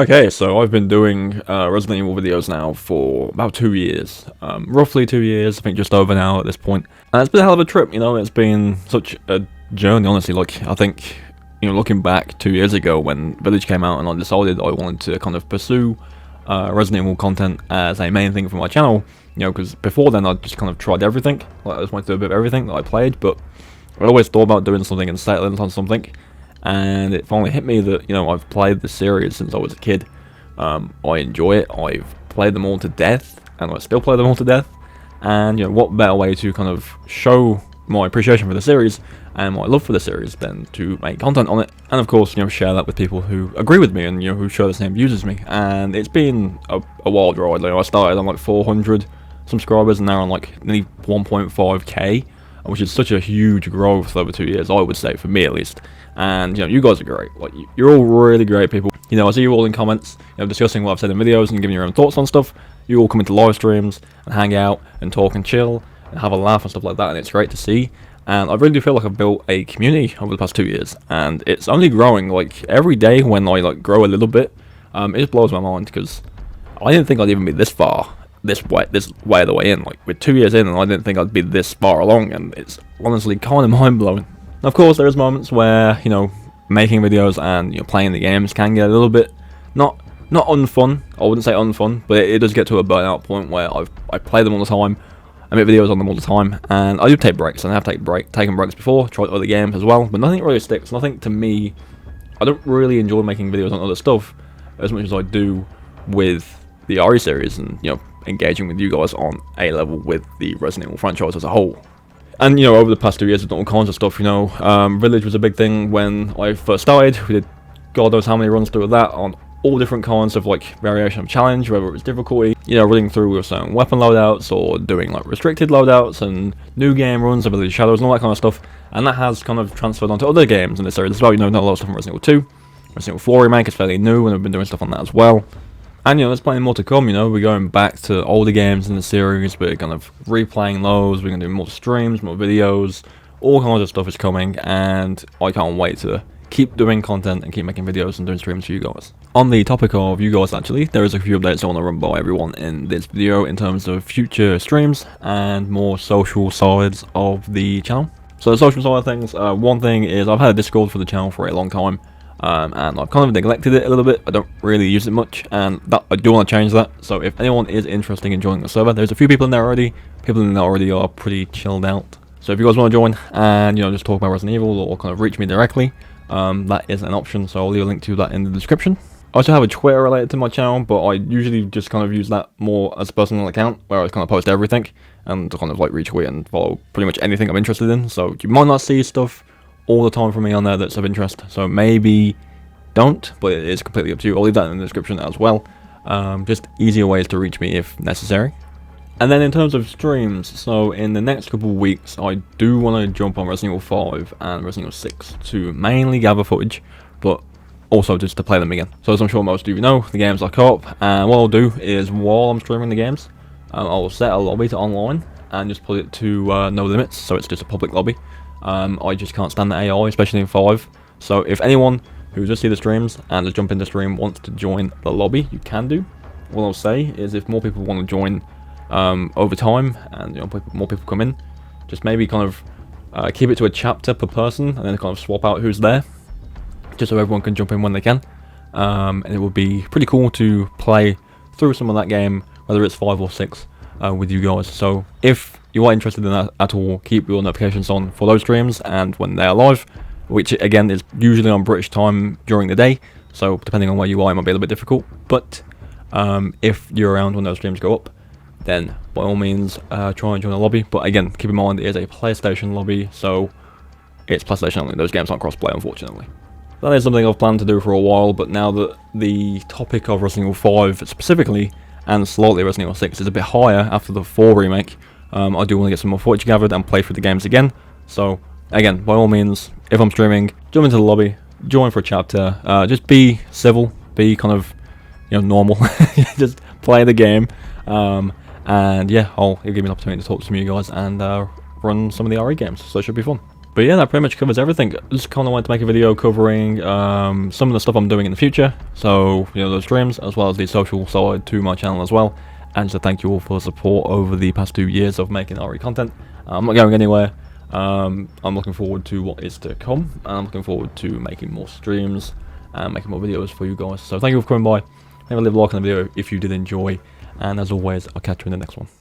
Okay, so I've been doing Resident Evil videos now for about 2 years. Roughly 2 years, I think just over now at this point. And it's been a hell of a trip, you know, it's been such a journey, honestly. Like, I think, you know, looking back 2 years ago when Village came out and I decided I wanted to kind of pursue Resident Evil content as a main thing for my channel, you know, because before then I just kind of tried everything. Like, I just wanted to do a bit of everything that I played, but I always thought about doing something and settling on something. And it finally hit me that, you know, I've played the series since I was a kid. I enjoy it. I've played them all to death, and I still play them all to death. And, you know, what better way to kind of show my appreciation for the series and my love for the series than to make content on it, and of course, you know, share that with people who agree with me and, you know, who share the same views as me. And it's been a wild ride. Like, I started on like 400 subscribers, and now I'm like nearly 1.5k, which is such a huge growth over 2 years, I would say, for me at least. And, you know, you guys are great. Like, you're all really great people. You know, I see you all in comments, you know, discussing what I've said in videos and giving your own thoughts on stuff. You all come into live streams and hang out and talk and chill and have a laugh and stuff like that, and it's great to see. And I really do feel like I've built a community over the past 2 years, and it's only growing. Like, every day when I like grow a little bit, it just blows my mind, because I didn't think I'd even be this far, this way of the way in. Like, we're 2 years in, and I didn't think I'd be this far along, and it's honestly kind of mind-blowing. Of course, there's moments where, you know, making videos and, you know, playing the games can get a little bit not unfun. I wouldn't say unfun, but it does get to a burnout point where I play them all the time. I make videos on them all the time, and I do take breaks, and I have taken breaks before, tried other games as well, but nothing really sticks. Nothing to me. I don't really enjoy making videos on other stuff as much as I do with the RE series and, you know, engaging with you guys on a level with the Resident Evil franchise as a whole. And, you know, over the past 2 years, I've done all kinds of stuff, you know. Village was a big thing when I first started. We did God knows how many runs through that on all different kinds of, like, variation of challenge, whether it was difficulty, you know, running through with certain weapon loadouts, or doing, like, restricted loadouts, and new game runs of Village Shadows, and all that kind of stuff. And that has kind of transferred onto other games in this series as well. You know, not a lot of stuff from Resident Evil 2. Resident Evil 4 Remake is fairly new, and I've been doing stuff on that as well. And, you know, there's plenty more to come. You know, we're going back to older games in the series, we're kind of replaying those, we're going to do more streams, more videos, all kinds of stuff is coming, and I can't wait to keep doing content and keep making videos and doing streams for you guys. On the topic of you guys, actually, there is a few updates I want to run by everyone in this video in terms of future streams and more social sides of the channel. So the social side of things, one thing is I've had a Discord for the channel for a long time. And I've kind of neglected it a little bit. I don't really use it much, and that I do want to change that. So if anyone is interested in joining the server, there's a few people in there already. People in there already are pretty chilled out. So if you guys want to join and, you know, just talk about Resident Evil or kind of reach me directly, that is an option. So I'll leave a link to that in the description. I also have a Twitter related to my channel, but I usually just kind of use that more as a personal account where I kind of post everything and kind of like retweet and follow pretty much anything I'm interested in. So you might not see stuff all the time from me on there that's of interest, so maybe don't, but it is completely up to you. I'll leave that in the description as well. Just easier ways to reach me if necessary. And then in terms of streams, so in the next couple of weeks, I do want to jump on Resident Evil 5 and Resident Evil 6 to mainly gather footage, but also just to play them again. So as I'm sure most of you know, the games are co-op, and what I'll do is while I'm streaming the games, I'll set a lobby to online and just put it to no limits, so it's just a public lobby. I just can't stand the AI, especially in 5. So if anyone who just see the streams and just jump into stream wants to join the lobby, you can do. What I'll say is if more people want to join over time, and, you know, more people come in, just maybe kind of keep it to a chapter per person, and then kind of swap out who's there, just so everyone can jump in when they can. And it would be pretty cool to play through some of that game, whether it's 5 or 6, with you guys. So if you are interested in that at all, keep your notifications on for those streams and when they are live, which again is usually on British time during the day, so depending on where you are, it might be a little bit difficult. But if you're around when those streams go up, then by all means try and join the lobby. But again, keep in mind it is a PlayStation lobby, so it's PlayStation only. Those games aren't cross-play, unfortunately. That is something I've planned to do for a while, but now that the topic of Resident Evil 5 specifically, and slightly Resident Evil 6, is a bit higher after the 4 remake, I do want to get some more footage gathered and play through the games again. So again, by all means, if I'm streaming, jump into the lobby, join for a chapter, just be civil, be kind of, you know, normal, just play the game, and yeah, it'll give me an opportunity to talk to some of you guys and run some of the RE games, so it should be fun. But yeah, that pretty much covers everything. Just kind of wanted to make a video covering some of the stuff I'm doing in the future. So, you know, those streams, as well as the social side to my channel as well. And just to thank you all for the support over the past 2 years of making RE content. I'm not going anywhere. I'm looking forward to what is to come. I'm looking forward to making more streams and making more videos for you guys. So thank you for coming by. Maybe leave a like on the video if you did enjoy. And as always, I'll catch you in the next one.